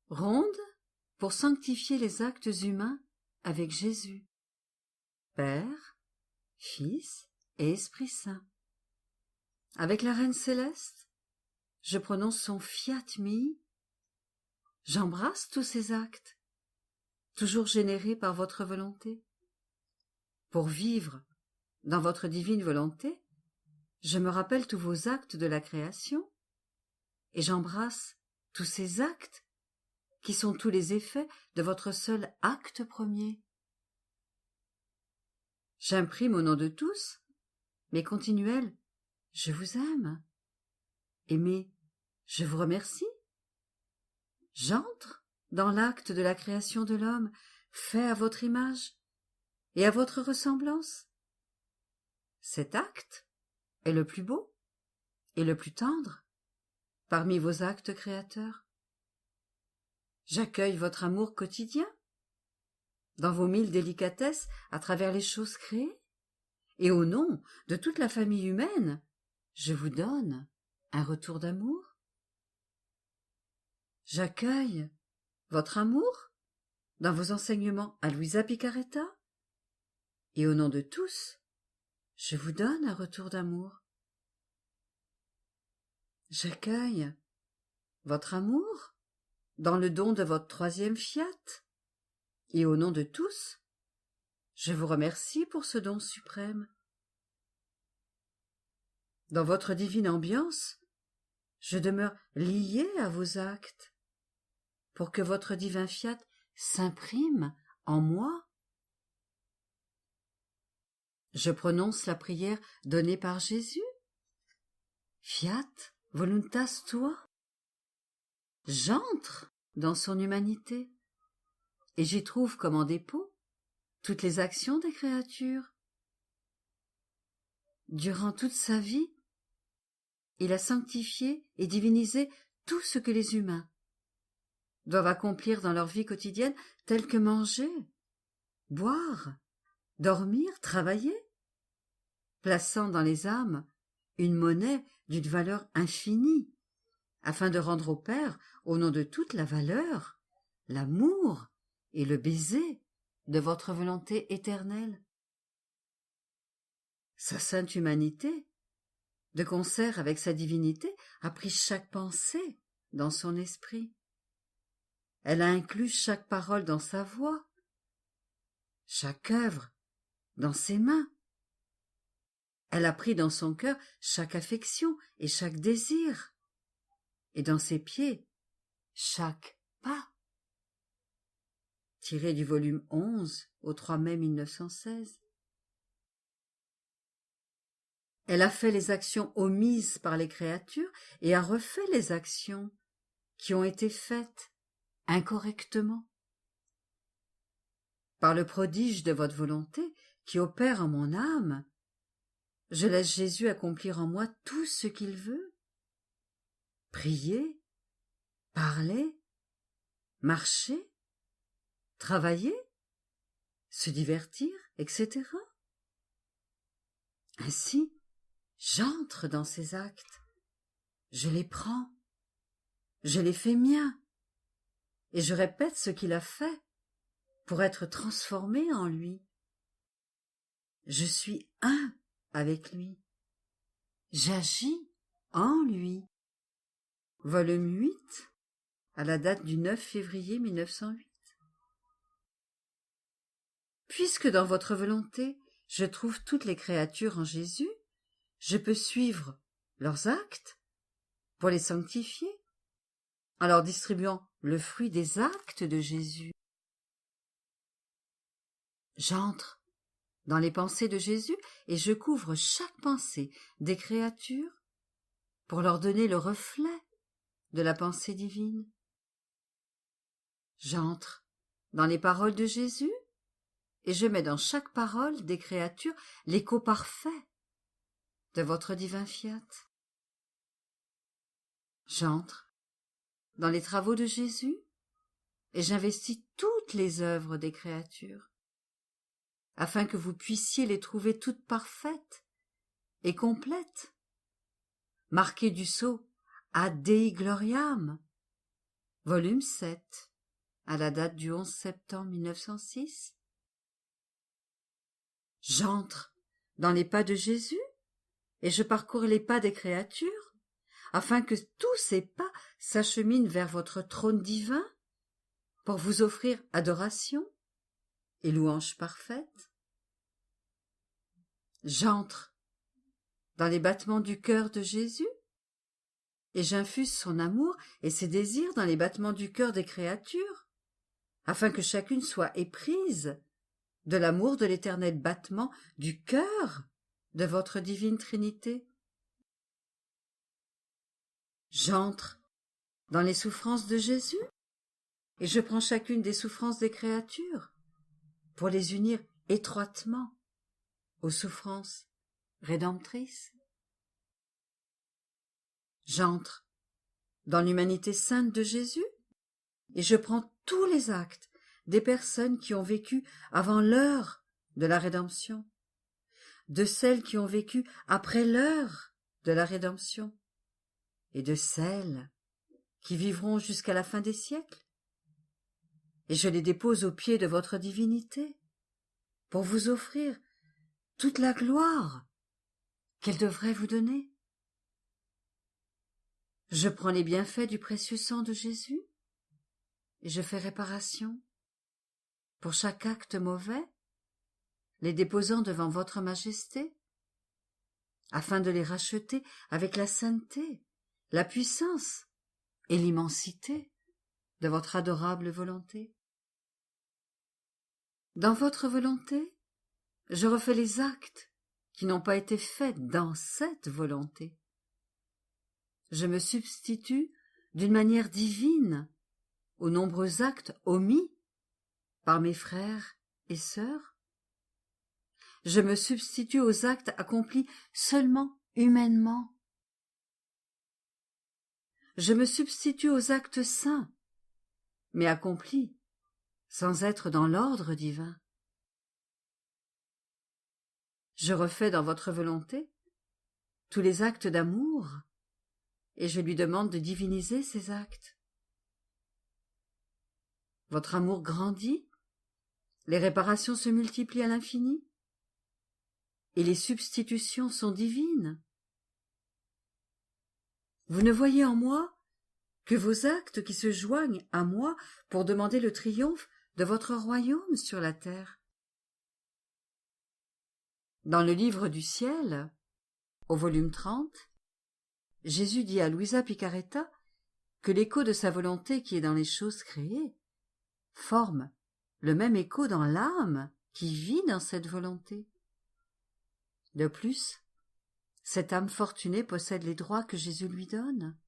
Ronde pour sanctifier les actes humains avec Jésus, Père, Fils et Esprit Saint. Avec la Reine Céleste, je prononce son fiat mi. J'embrasse tous ces actes, toujours générés par votre volonté. Pour vivre dans votre divine volonté, je me rappelle tous vos actes de la création, et j'embrasse tous ces actes qui sont tous les effets de votre seul acte premier. J'imprime au nom de tous mes continuels « Je vous aime » et mes « Je vous remercie ». J'entre dans l'acte de la création de l'homme, fait à votre image et à votre ressemblance. Cet acte est le plus beau et le plus tendre parmi vos actes créateurs. J'accueille votre amour quotidien dans vos mille délicatesses à travers les choses créées, et au nom de toute la famille humaine, je vous donne un retour d'amour. J'accueille votre amour dans vos enseignements à Luisa Picaretta, et au nom de tous, je vous donne un retour d'amour. J'accueille votre amour dans le don de votre troisième fiat, et au nom de tous, je vous remercie pour ce don suprême. Dans votre divine ambiance, je demeure lié à vos actes, pour que votre divin fiat s'imprime en moi. Je prononce la prière donnée par Jésus. Fiat voluntas tua. J'entre dans son humanité, et j'y trouve comme en dépôt toutes les actions des créatures. Durant toute sa vie, il a sanctifié et divinisé tout ce que les humains doivent accomplir dans leur vie quotidienne, telle que manger, boire, dormir, travailler, plaçant dans les âmes une monnaie d'une valeur infinie, afin de rendre au Père, au nom de toute la valeur, l'amour et le baiser de votre volonté éternelle. Sa sainte humanité, de concert avec sa divinité, a pris chaque pensée dans son esprit. Elle a inclus chaque parole dans sa voix, chaque œuvre dans ses mains. Elle a pris dans son cœur chaque affection et chaque désir, et dans ses pieds chaque pas. Tiré du volume 11 au 3 mai 1916. Elle a fait les actions omises par les créatures et a refait les actions qui ont été faites incorrectement. Par le prodige de votre volonté qui opère en mon âme, je laisse Jésus accomplir en moi tout ce qu'il veut. Prier, parler, marcher, travailler, se divertir, etc. Ainsi, j'entre dans ces actes, je les prends, je les fais miens, et je répète ce qu'il a fait pour être transformé en lui. Je suis un avec lui, j'agis en lui. Volume 8, à la date du 9 février 1908. Puisque dans votre volonté, je trouve toutes les créatures en Jésus, je peux suivre leurs actes pour les sanctifier, en leur distribuant le fruit des actes de Jésus. J'entre dans les pensées de Jésus et je couvre chaque pensée des créatures pour leur donner le reflet de la pensée divine. J'entre dans les paroles de Jésus et je mets dans chaque parole des créatures l'écho parfait de votre divin fiat. J'entre dans les travaux de Jésus et j'investis toutes les œuvres des créatures, afin que vous puissiez les trouver toutes parfaites et complètes, marquées du sceau Ad Dei Gloriam, volume 7, à la date du 11 septembre 1906. J'entre dans les pas de Jésus et je parcours les pas des créatures, afin que tous ces pas s'acheminent vers votre trône divin pour vous offrir adoration et louange parfaite. J'entre dans les battements du cœur de Jésus et j'infuse son amour et ses désirs dans les battements du cœur des créatures, afin que chacune soit éprise de l'amour de l'éternel battement du cœur de votre divine Trinité. J'entre dans les souffrances de Jésus et je prends chacune des souffrances des créatures pour les unir étroitement aux souffrances rédemptrices. J'entre dans l'humanité sainte de Jésus et je prends tous les actes des personnes qui ont vécu avant l'heure de la rédemption, de celles qui ont vécu après l'heure de la rédemption et de celles qui vivront jusqu'à la fin des siècles, et je les dépose aux pieds de votre divinité pour vous offrir toute la gloire qu'elle devrait vous donner. Je prends les bienfaits du précieux sang de Jésus et je fais réparation pour chaque acte mauvais, les déposant devant votre majesté, afin de les racheter avec la sainteté, la puissance et l'immensité de votre adorable volonté. Dans votre volonté, je refais les actes qui n'ont pas été faits dans cette volonté. Je me substitue d'une manière divine aux nombreux actes omis par mes frères et sœurs. Je me substitue aux actes accomplis seulement humainement. Je me substitue aux actes saints, mais accomplis sans être dans l'ordre divin. Je refais dans votre volonté tous les actes d'amour, et je lui demande de diviniser ces actes. Votre amour grandit, les réparations se multiplient à l'infini, et les substitutions sont divines. Vous ne voyez en moi que vos actes qui se joignent à moi pour demander le triomphe de votre royaume sur la terre. Dans le livre du ciel, au volume 30, Jésus dit à Luisa Picaretta que l'écho de sa volonté qui est dans les choses créées forme le même écho dans l'âme qui vit dans cette volonté. De plus, cette âme fortunée possède les droits que Jésus lui donne.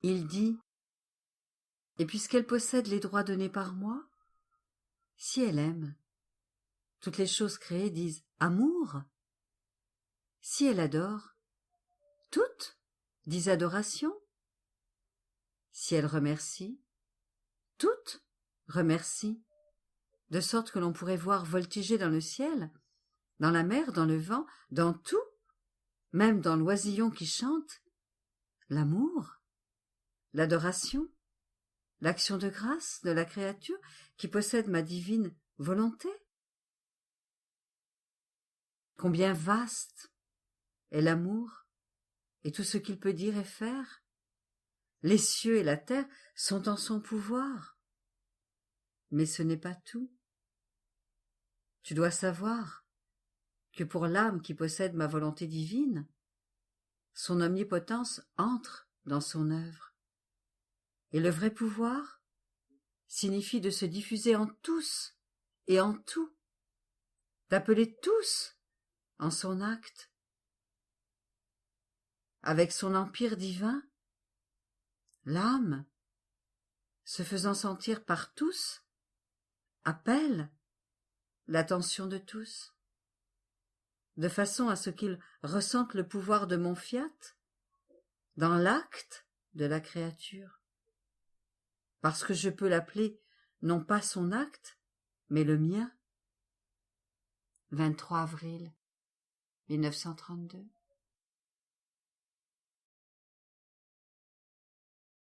Il dit « Et puisqu'elle possède les droits donnés par moi, si elle aime, toutes les choses créées disent « amour ». Si elle adore, toutes disent « adoration ». Si elle remercie, toutes remercient, de sorte que l'on pourrait voir voltiger dans le ciel, dans la mer, dans le vent, dans tout, même dans l'oisillon qui chante, l'amour, l'adoration, l'action de grâce de la créature qui possède ma divine volonté. Combien vaste est l'amour et tout ce qu'il peut dire et faire. Les cieux et la terre sont en son pouvoir. Mais ce n'est pas tout. Tu dois savoir que pour l'âme qui possède ma volonté divine, son omnipotence entre dans son œuvre. Et le vrai pouvoir signifie de se diffuser en tous et en tout, d'appeler tous en son acte. Avec son empire divin, l'âme, se faisant sentir par tous, appelle l'attention de tous, de façon à ce qu'ils ressentent le pouvoir de mon fiat dans l'acte de la créature, parce que je peux l'appeler non pas son acte, mais le mien. 23 avril 1932.